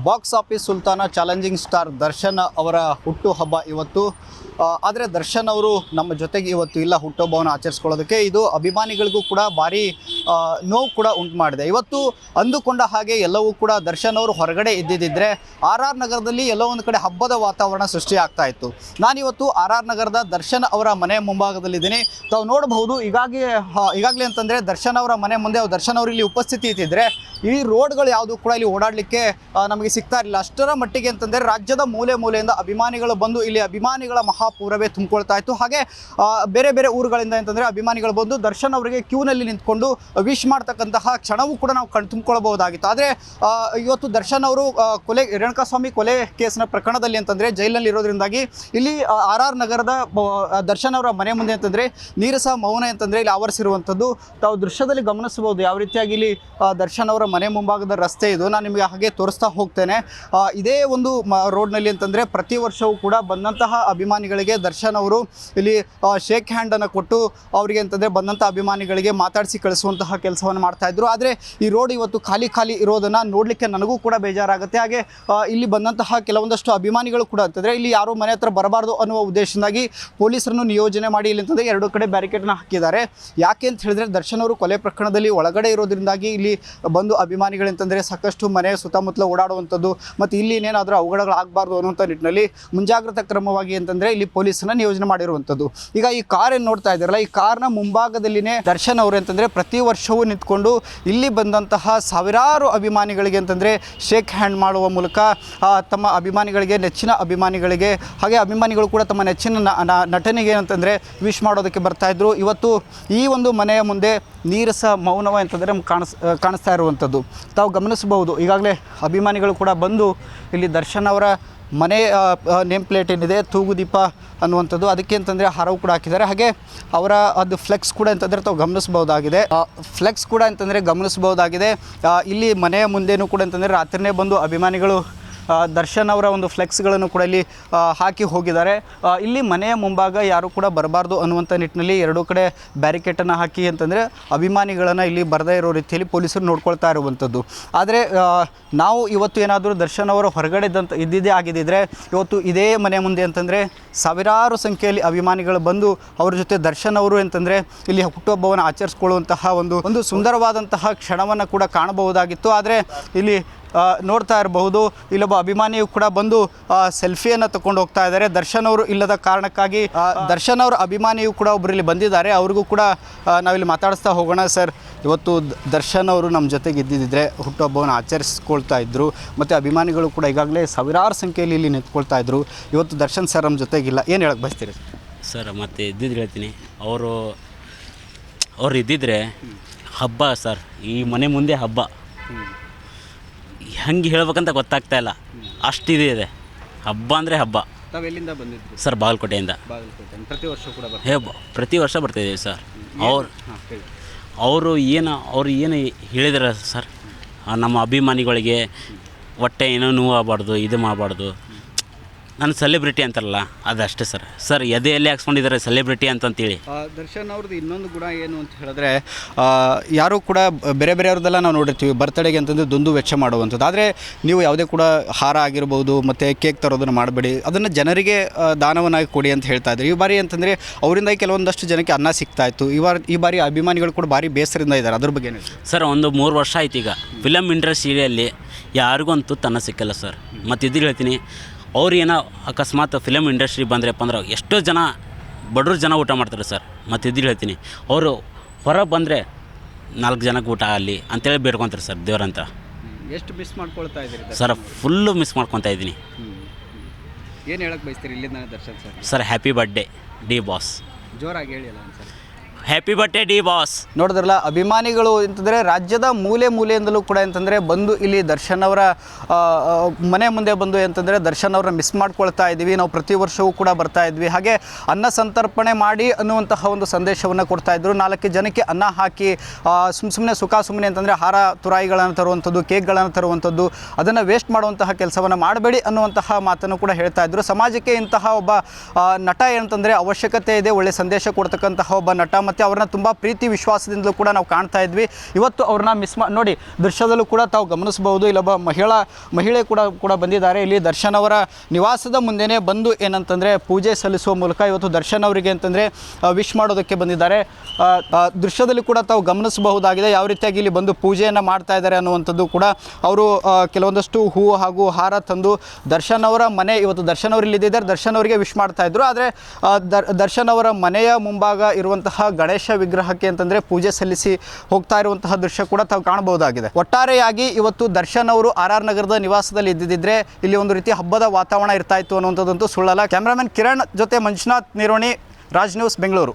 Box office ಸುಲ್ತಾನ challenging star Darshan ಅವರ ಹುಟ್ಟುಹಬ್ಬ ಇವತ್ತು. ಆದರೆ ದರ್ಶನ್ ಅವರು ನಮ್ಮ ಜೊತೆಗೆ ಇವತ್ತು ಇಲ್ಲ ಹುಟ್ಟುಹಬ್ಬವನ್ನು ಆಚರಿಸ್ಕೊಳ್ಳೋದಕ್ಕೆ. ಇದು ಅಭಿಮಾನಿಗಳಿಗೂ ಕೂಡ ಭಾರಿ ನೋವು ಕೂಡ ಉಂಟು ಮಾಡಿದೆ. ಇವತ್ತು ಅಂದುಕೊಂಡ ಹಾಗೆ ಎಲ್ಲವೂ ಕೂಡ ದರ್ಶನ್ ಅವರು ಹೊರಗಡೆ ಇದ್ದಿದ್ದರೆ ಆರ್ ಆರ್ ನಗರದಲ್ಲಿ ಎಲ್ಲೋ ಒಂದು ಕಡೆ ಹಬ್ಬದ ವಾತಾವರಣ ಸೃಷ್ಟಿ ಆಗ್ತಾ ಇತ್ತು. ನಾನಿವತ್ತು ಆರ್ ಆರ್ ನಗರದ ದರ್ಶನ್ ಅವರ ಮನೆ ಮುಂಭಾಗದಲ್ಲಿದ್ದೀನಿ. ತಾವು ನೋಡಬಹುದು ಈಗಾಗಲೇ ಅಂತಂದರೆ ದರ್ಶನ್ ಅವರ ಮನೆ ಮುಂದೆ ದರ್ಶನ್ ಅವರು ಇಲ್ಲಿ ಉಪಸ್ಥಿತಿ ಇದ್ದಿದ್ದರೆ ಈ ರೋಡ್ಗಳು ಯಾವುದು ಕೂಡ ಇಲ್ಲಿ ಓಡಾಡಲಿಕ್ಕೆ ನಮಗೆ ಸಿಗ್ತಾ ಇರಲಿಲ್ಲ. ಅಷ್ಟರ ಮಟ್ಟಿಗೆ ಅಂತಂದರೆ ರಾಜ್ಯದ ಮೂಲೆ ಮೂಲೆಯಿಂದ ಅಭಿಮಾನಿಗಳು ಬಂದು ಇಲ್ಲಿ ಅಭಿಮಾನಿಗಳ ಮಹಾಪೂರವೇ ತುಂಬಿಕೊಳ್ತಾ ಇತ್ತು. ಹಾಗೆ ಬೇರೆ ಬೇರೆ ಊರುಗಳಿಂದ ಅಂತಂದರೆ ಅಭಿಮಾನಿಗಳು ಬಂದು ದರ್ಶನ್ ಅವರಿಗೆ ಕ್ಯೂನಲ್ಲಿ ನಿಂತ್ಕೊಂಡು ವಿಶ್ ಮಾಡ್ತಕ್ಕಂತಹ ಕ್ಷಣವೂ ಕೂಡ ನಾವು ತುಂಬಿಕೊಳ್ಬಹುದಾಗಿತ್ತು. ಆದರೆ ಇವತ್ತು ದರ್ಶನ್ ಅವರು ರೇಣುಕಾಸ್ವಾಮಿ ಕೊಲೆ ಕೇಸಿನ ಪ್ರಕರಣದಲ್ಲಿ ಅಂತಂದರೆ ಜೈಲಿನಲ್ಲಿ ಇರೋದ್ರಿಂದಾಗಿ ಇಲ್ಲಿ ಆರ್ ಆರ್ ನಗರದ ದರ್ಶನ್ ಅವರ ಮನೆ ಮುಂದೆ ಅಂತಂದರೆ ನೀರಸ ಮೌನ ಅಂತಂದರೆ ಇಲ್ಲಿ ಆವರಿಸಿರುವಂಥದ್ದು ತಾವು ದೃಶ್ಯದಲ್ಲಿ ಗಮನಿಸಬಹುದು. ಯಾವ ರೀತಿಯಾಗಿ ಇಲ್ಲಿ ದರ್ಶನ್ ಅವರ ಮನೆ ಮುಂಭಾಗದ ರಸ್ತೆ ಇದು. ನಾನು ನಿಮಗೆ ಹಾಗೆ ತೋರಿಸ್ತಾ ಹೋಗ್ತೇನೆ. ಇದೇ ಒಂದು ರೋಡ್ನಲ್ಲಿ ಅಂತಂದರೆ ಪ್ರತಿ ವರ್ಷವೂ ಕೂಡ ಬಂದಂತಹ ಅಭಿಮಾನಿಗಳಿಗೆ ದರ್ಶನ್ ಅವರು ಇಲ್ಲಿ ಶೇಕ್ ಹ್ಯಾಂಡನ್ನು ಕೊಟ್ಟು ಅವರಿಗೆ ಅಂತಂದರೆ ಬಂದಂಥ ಅಭಿಮಾನಿಗಳಿಗೆ ಮಾತಾಡಿಸಿ ಕಳಿಸುವಂತಹ ಕೆಲಸವನ್ನು ಮಾಡ್ತಾಯಿದ್ರು. ಆದರೆ ಈ ರೋಡ್ ಇವತ್ತು ಖಾಲಿ ಇರೋದನ್ನು ನೋಡಲಿಕ್ಕೆ ನನಗೂ ಕೂಡ ಬೇಜಾರಾಗುತ್ತೆ. ಹಾಗೆ ಇಲ್ಲಿ ಬಂದಂತಹ ಕೆಲವೊಂದಷ್ಟು ಅಭಿಮಾನಿಗಳು ಕೂಡ ಅಂತಂದರೆ ಇಲ್ಲಿ ಯಾರೂ ಮನೆ ಹತ್ರ ಬರಬಾರ್ದು ಅನ್ನುವ ಉದ್ದೇಶದಿಂದಾಗಿ ಪೊಲೀಸರನ್ನು ನಿಯೋಜನೆ ಮಾಡಿ ಇಲ್ಲಿ ಅಂತಂದರೆ ಎರಡು ಕಡೆ ಬ್ಯಾರಿಕೇಡ್ನ ಹಾಕಿದ್ದಾರೆ. ಯಾಕೆ ಅಂತ ಹೇಳಿದ್ರೆ ದರ್ಶನ್ ಅವರು ಕೊಲೆ ಪ್ರಕರಣದಲ್ಲಿ ಒಳಗಡೆ ಇರೋದ್ರಿಂದಾಗಿ ಇಲ್ಲಿ ಬಂದು ಅಭಿಮಾನಿಗಳಂತಂದರೆ ಸಾಕಷ್ಟು ಮನೆ ಸುತ್ತಮುತ್ತಲ ಓಡಾಡುವಂಥದ್ದು ಮತ್ತು ಇಲ್ಲಿ ಇನ್ನೇನಾದರೂ ಅವಘಡಗಳಾಗಬಾರ್ದು ಅನ್ನುವಂಥ ನಿಟ್ಟಿನಲ್ಲಿ ಮುಂಜಾಗ್ರತಾ ಕ್ರಮವಾಗಿ ಅಂತಂದರೆ ಇಲ್ಲಿ ಪೊಲೀಸನ್ನ ನಿಯೋಜನೆ ಮಾಡಿರುವಂಥದ್ದು. ಈಗ ಈ ಕಾರ್ ಏನು ನೋಡ್ತಾ ಇದ್ದಾರಲ್ಲ, ಈ ಕಾರ್ನ ಮುಂಭಾಗದಲ್ಲಿನೇ ದರ್ಶನ್ ಅವರು ಅಂತಂದರೆ ಪ್ರತಿ ವರ್ಷವೂ ನಿಂತ್ಕೊಂಡು ಇಲ್ಲಿ ಬಂದಂತಹ ಸಾವಿರಾರು ಅಭಿಮಾನಿಗಳಿಗೆ ಅಂತಂದರೆ ಶೇಕ್ ಹ್ಯಾಂಡ್ ಮಾಡುವ ಮೂಲಕ ತಮ್ಮ ಅಭಿಮಾನಿಗಳಿಗೆ, ನೆಚ್ಚಿನ ಅಭಿಮಾನಿಗಳಿಗೆ, ಹಾಗೆ ಅಭಿಮಾನಿಗಳು ಕೂಡ ತಮ್ಮ ನೆಚ್ಚಿನ ನಟನೆಗೆ ಅಂತಂದರೆ ವಿಶ್ ಮಾಡೋದಕ್ಕೆ ಬರ್ತಾಯಿದ್ರು. ಇವತ್ತು ಈ ಒಂದು ಮನೆಯ ಮುಂದೆ ನೀರಸ ಮೌನವ ಅಂತಂದರೆ ಕಾಣಿಸ್ತಾ ಇರುವಂಥದ್ದು ತಾವು ಗಮನಿಸಬಹುದು. ಈಗಾಗಲೇ ಅಭಿಮಾನಿಗಳು ಕೂಡ ಬಂದು ಇಲ್ಲಿ ದರ್ಶನ್ ಅವರ ಮನೆ ನೇಮ್ ಪ್ಲೇಟ್ ಏನಿದೆ ತೂಗುದೀಪ ಅನ್ನುವಂಥದ್ದು, ಅದಕ್ಕೆ ಅಂತಂದರೆ ಹಾರವು ಕೂಡ ಹಾಕಿದ್ದಾರೆ. ಹಾಗೆ ಅವರ ಅದು ಫ್ಲೆಕ್ಸ್ ಕೂಡ ಅಂತಂದರೆ ತಾವು ಗಮನಿಸಬಹುದಾಗಿದೆ. ಇಲ್ಲಿ ಮನೆಯ ಮುಂದೆನೂ ಕೂಡ ಅಂತಂದರೆ ರಾತ್ರಿನೇ ಬಂದು ಅಭಿಮಾನಿಗಳು ದರ್ಶನ್ ಅವರ ಒಂದು ಫ್ಲೆಕ್ಸ್ಗಳನ್ನು ಕೂಡ ಇಲ್ಲಿ ಹಾಕಿ ಹೋಗಿದ್ದಾರೆ. ಇಲ್ಲಿ ಮನೆಯ ಮುಂಭಾಗ ಯಾರೂ ಕೂಡ ಬರಬಾರ್ದು ಅನ್ನುವಂಥ ನಿಟ್ಟಿನಲ್ಲಿ ಎರಡೂ ಕಡೆ ಬ್ಯಾರಿಕೇಟನ್ನು ಹಾಕಿ ಅಂತಂದರೆ ಅಭಿಮಾನಿಗಳನ್ನು ಇಲ್ಲಿ ಬರದೇ ಇರೋ ರೀತಿಯಲ್ಲಿ ಪೊಲೀಸರು ನೋಡ್ಕೊಳ್ತಾ ಇರುವಂಥದ್ದು. ಆದರೆ ನಾವು ಇವತ್ತು ಏನಾದರೂ ದರ್ಶನ್ ಅವರು ಹೊರಗಡೆ ಇದ್ದಿದ್ದೇ ಆಗಿದ್ದರೆ ಇವತ್ತು ಇದೇ ಮನೆ ಮುಂದೆ ಅಂತಂದರೆ ಸಾವಿರಾರು ಸಂಖ್ಯೆಯಲ್ಲಿ ಅಭಿಮಾನಿಗಳು ಬಂದು ಅವ್ರ ಜೊತೆ ದರ್ಶನ್ ಅವರು ಅಂತಂದರೆ ಇಲ್ಲಿ ಹುಟ್ಟುಹಬ್ಬವನ್ನು ಆಚರಿಸ್ಕೊಳ್ಳುವಂತಹ ಒಂದು ಸುಂದರವಾದಂತಹ ಕ್ಷಣವನ್ನು ಕೂಡ ಕಾಣಬಹುದಾಗಿತ್ತು. ಆದರೆ ಇಲ್ಲಿ ನೋಡ್ತಾ ಇರಬಹುದು, ಇಲ್ಲೊಬ್ಬ ಅಭಿಮಾನಿಯು ಕೂಡ ಬಂದು ಸೆಲ್ಫಿಯನ್ನು ತಗೊಂಡು ಹೋಗ್ತಾ ಇದ್ದಾರೆ. ದರ್ಶನ್ ಅವರು ಇಲ್ಲದ ಕಾರಣಕ್ಕಾಗಿ ದರ್ಶನ್ ಅವರ ಅಭಿಮಾನಿಯು ಕೂಡ ಒಬ್ಬರು ಇಲ್ಲಿ ಬಂದಿದ್ದಾರೆ. ಅವ್ರಿಗೂ ಕೂಡ ನಾವಿಲ್ಲಿ ಮಾತಾಡಿಸ್ತಾ ಹೋಗೋಣ. ಸರ್, ಇವತ್ತು ದರ್ಶನ್ ಅವರು ನಮ್ಮ ಜೊತೆಗೆ ಇದ್ದಿದ್ದರೆ ಹುಟ್ಟುಹಬ್ಬವನ್ನು ಆಚರಿಸ್ಕೊಳ್ತಾ ಇದ್ದರು ಮತ್ತು ಅಭಿಮಾನಿಗಳು ಕೂಡ ಈಗಾಗಲೇ ಸಾವಿರಾರು ಸಂಖ್ಯೆಯಲ್ಲಿ ಇಲ್ಲಿ ನಿಂತ್ಕೊಳ್ತಾ ಇದ್ದರು. ಇವತ್ತು ದರ್ಶನ್ ಸರ್ ನಮ್ಮ ಜೊತೆಗಿಲ್ಲ, ಏನು ಹೇಳಕ್ಕೆ ಬಯಸ್ತೀರಿ ಸರ್? ಮತ್ತೆ ಇದ್ದಿದ್ದು ಹೇಳ್ತೀನಿ, ಅವರು ಇದ್ದಿದ್ರೆ ಹಬ್ಬ ಸರ್, ಈ ಮನೆ ಮುಂದೆ ಹಬ್ಬ. ಹಂಗೆ ಹೇಳ್ಬೇಕಂತ ಗೊತ್ತಾಗ್ತಾ ಇಲ್ಲ, ಅಷ್ಟಿದೆ ಹಬ್ಬ ಅಂದರೆ ಹಬ್ಬ. ತಾವೆಲ್ಲಿಂದ ಬಂದಿದ್ದರು ಸರ್? ಬಾಗಲಕೋಟೆಯಿಂದ. ಪ್ರತಿ ವರ್ಷ ಕೂಡ ಪ್ರತಿ ವರ್ಷ ಬರ್ತಾಯಿದ್ದೀವಿ ಸರ್. ಅವರು ಏನು ಹೇಳಿದಾರೆ ಸರ್, ನಮ್ಮ ಅಭಿಮಾನಿಗಳಿಗೆ ಹೊಟ್ಟೆ ಏನೋ ನೋವು ಆಗಬಾರ್ದು, ಇದು ಮಾಡಬಾರ್ದು. ನಾನು ಸೆಲೆಬ್ರಿಟಿ ಅಂತಾರಲ್ಲ ಅದಷ್ಟೇ ಸರ್ ಎದೆಯಲ್ಲಿ ಹಾಕ್ಸ್ಕೊಂಡಿದ್ದಾರೆ ಸೆಲೆಬ್ರಿಟಿ ಅಂತಂತೇಳಿ. ದರ್ಶನ್ ಅವ್ರದ್ದು ಇನ್ನೊಂದು ಗುಣ ಏನು ಅಂತ ಹೇಳಿದ್ರೆ, ಯಾರೂ ಕೂಡ ಬೇರೆಯವ್ರದ್ದೆಲ್ಲ ನಾವು ನೋಡಿರ್ತೀವಿ ಬರ್ತ್ಡೇಗೆ ಅಂತಂದು ದುಂದು ವೆಚ್ಚ ಮಾಡುವಂಥದ್ದು. ಆದರೆ ನೀವು ಯಾವುದೇ ಕೂಡ ಹಾರ ಆಗಿರ್ಬೋದು ಮತ್ತು ಕೇಕ್ ತರೋದನ್ನು ಮಾಡಬೇಡಿ, ಅದನ್ನು ಜನರಿಗೆ ದಾನವನ್ನಾಗಿ ಕೊಡಿ ಅಂತ ಹೇಳ್ತಾ ಇದ್ದಾರೆ. ಈ ಬಾರಿ ಅಂತಂದರೆ ಅವರಿಂದಾಗಿ ಕೆಲವೊಂದಷ್ಟು ಜನಕ್ಕೆ ಅನ್ನ ಸಿಗ್ತಾಯಿತ್ತು. ಈ ಬಾರಿ ಅಭಿಮಾನಿಗಳು ಕೂಡ ಭಾರಿ ಬೇಸರದಿಂದ ಇದ್ದಾರೆ. ಅದ್ರ ಬಗ್ಗೆ ಸರ್, ಒಂದು 3 ವರ್ಷ ಆಯ್ತು ಈಗ ಫಿಲಮ್ ಇಂಡಸ್ಟ್ರಿಯಲ್ಲಿ ಯಾರಿಗೂ ಅಂತೂ ತನ್ನ ಸಿಕ್ಕಲ್ಲ ಸರ್. ಮತ್ತು ಇದು ಹೇಳ್ತೀನಿ, ಅವ್ರು ಏನೋ ಅಕಸ್ಮಾತ್ ಫಿಲಮ್ ಇಂಡಸ್ಟ್ರಿ ಬಂದ್ರಪ್ಪ ಅಂದ್ರೆ ಎಷ್ಟೋ ಜನ ಬಡವ್ರ ಜನ ಊಟ ಮಾಡ್ತಾರೆ ಸರ್. ಮತ್ತು ಇದು ಹೇಳ್ತೀನಿ, ಅವರು ಹೊರಗೆ ಬಂದರೆ 4 ಜನಕ್ಕೆ ಊಟ ಆಗಲಿ ಅಂತೇಳಿ ಬೇಡ್ಕೊತಾರೆ ಸರ್ ದೇವ್ರಂತ. ಎಷ್ಟು ಮಿಸ್ ಮಾಡ್ಕೊಳ್ತಾ ಇದ್ದೀರಿ ಸರ್? ಫುಲ್ಲು ಮಿಸ್ ಮಾಡ್ಕೊತಾ ಇದ್ದೀನಿ. ಏನು ಹೇಳಕ್ಕೆ ಬಯಸ್ತೀರಿ ಇಲ್ಲಿಂದ Darshan sir? Sir, happy birthday D boss. ಜೋರಾಗಿ ಹೇಳಿಲ್ಲ sir. Happy birthday D boss. ನೋಡಿದ್ರಲ್ಲ, ಅಭಿಮಾನಿಗಳು ಅಂತಂದರೆ ರಾಜ್ಯದ ಮೂಲೆಯಿಂದಲೂ ಕೂಡ ಅಂತಂದರೆ ಬಂದು ಇಲ್ಲಿ ದರ್ಶನ್ ಅವರ ಮನೆ ಮುಂದೆ ಬಂದು ಅಂತಂದರೆ ದರ್ಶನ್ ಅವ್ರನ್ನ ಮಿಸ್ ಮಾಡ್ಕೊಳ್ತಾ ಇದ್ದೀವಿ, ನಾವು ಪ್ರತಿ ವರ್ಷವೂ ಕೂಡ ಬರ್ತಾ ಇದ್ವಿ, ಹಾಗೆ ಅನ್ನ ಸಂತರ್ಪಣೆ ಮಾಡಿ ಅನ್ನುವಂತಹ ಒಂದು ಸಂದೇಶವನ್ನು ಕೊಡ್ತಾಯಿದ್ರು. 4 ಜನಕ್ಕೆ ಅನ್ನ ಹಾಕಿ ಸುಮ್ಮನೆ ಸುಮ್ಮನೆ ಅಂತಂದರೆ ಹಾರ ತುರಾಯಿಗಳನ್ನು ತರುವಂಥದ್ದು, ಕೇಕ್ಗಳನ್ನು ತರುವಂಥದ್ದು, ಅದನ್ನು ವೇಸ್ಟ್ ಮಾಡುವಂತಹ ಕೆಲಸವನ್ನು ಮಾಡಬೇಡಿ ಅನ್ನುವಂತಹ ಮಾತನ್ನು ಕೂಡ ಹೇಳ್ತಾಯಿದ್ರು. ಸಮಾಜಕ್ಕೆ ಇಂತಹ ಒಬ್ಬ ನಟ ಏನಂತಂದರೆ ಅವಶ್ಯಕತೆ ಇದೆ, ಒಳ್ಳೆಯ ಸಂದೇಶ ಕೊಡ್ತಕ್ಕಂತಹ ಒಬ್ಬ ನಟ ಮತ್ತು ಅವ್ರನ್ನ ತುಂಬ ಪ್ರೀತಿ ವಿಶ್ವಾಸದಿಂದಲೂ ಕೂಡ ನಾವು ಕಾಣ್ತಾ ಇದ್ವಿ. ಇವತ್ತು ಅವ್ರನ್ನ ನೋಡಿ ದೃಶ್ಯದಲ್ಲೂ ಕೂಡ ತಾವು ಗಮನಿಸಬಹುದು, ಇಲ್ಲೊಬ್ಬ ಮಹಿಳೆ ಕೂಡ ಬಂದಿದ್ದಾರೆ. ಇಲ್ಲಿ ದರ್ಶನ್ ಅವರ ನಿವಾಸದ ಮುಂದೆನೇ ಬಂದು ಏನಂತಂದರೆ ಪೂಜೆ ಸಲ್ಲಿಸುವ ಮೂಲಕ ಇವತ್ತು ದರ್ಶನ್ ಅವರಿಗೆ ಅಂತಂದರೆ ವಿಶ್ ಮಾಡೋದಕ್ಕೆ ಬಂದಿದ್ದಾರೆ. ದೃಶ್ಯದಲ್ಲಿ ಕೂಡ ತಾವು ಗಮನಿಸಬಹುದಾಗಿದೆ ಯಾವ ರೀತಿಯಾಗಿ ಇಲ್ಲಿ ಬಂದು ಪೂಜೆಯನ್ನು ಮಾಡ್ತಾ ಇದ್ದಾರೆ ಅನ್ನುವಂಥದ್ದು ಕೂಡ. ಅವರು ಕೆಲವೊಂದಷ್ಟು ಹೂವು ಹಾಗೂ ಹಾರ ತಂದು ದರ್ಶನ್ ಅವರ ಮನೆ, ಇವತ್ತು ದರ್ಶನ್ ಅವರು ಇಲ್ಲಿದ್ದಾರೆ, ದರ್ಶನ್ ಅವರಿಗೆ ವಿಶ್ ಮಾಡ್ತಾ ಇದ್ರು. ಆದರೆ ದರ್ಶನ್ ಅವರ ಮನೆಯ ಮುಂಭಾಗ ಇರುವಂತಹ ಗಣೇಶ ವಿಗ್ರಹಕ್ಕೆ ಅಂತಂದರೆ ಪೂಜೆ ಸಲ್ಲಿಸಿ ಹೋಗ್ತಾ ಇರುವಂತಹ ದೃಶ್ಯ ಕೂಡ ತಾವು ಕಾಣಬಹುದಾಗಿದೆ. ಒಟ್ಟಾರೆಯಾಗಿ ಇವತ್ತು ದರ್ಶನ್ ಅವರು RR ನಗರದ ನಿವಾಸದಲ್ಲಿ ಇದ್ದಿದ್ದರೆ ಇಲ್ಲಿ ಒಂದು ರೀತಿ ಹಬ್ಬದ ವಾತಾವರಣ ಇರ್ತಾ ಇತ್ತು ಅನ್ನುವಂಥದ್ದಂತೂ ಸುಳ್ಳಲ್ಲ. ಕ್ಯಾಮ್ರಾಮನ್ ಕಿರಣ್ ಜೊತೆ ಮಂಜುನಾಥ್ ನಿರೋಣಿ, ರಾಜ್ ನ್ಯೂಸ್, ಬೆಂಗಳೂರು.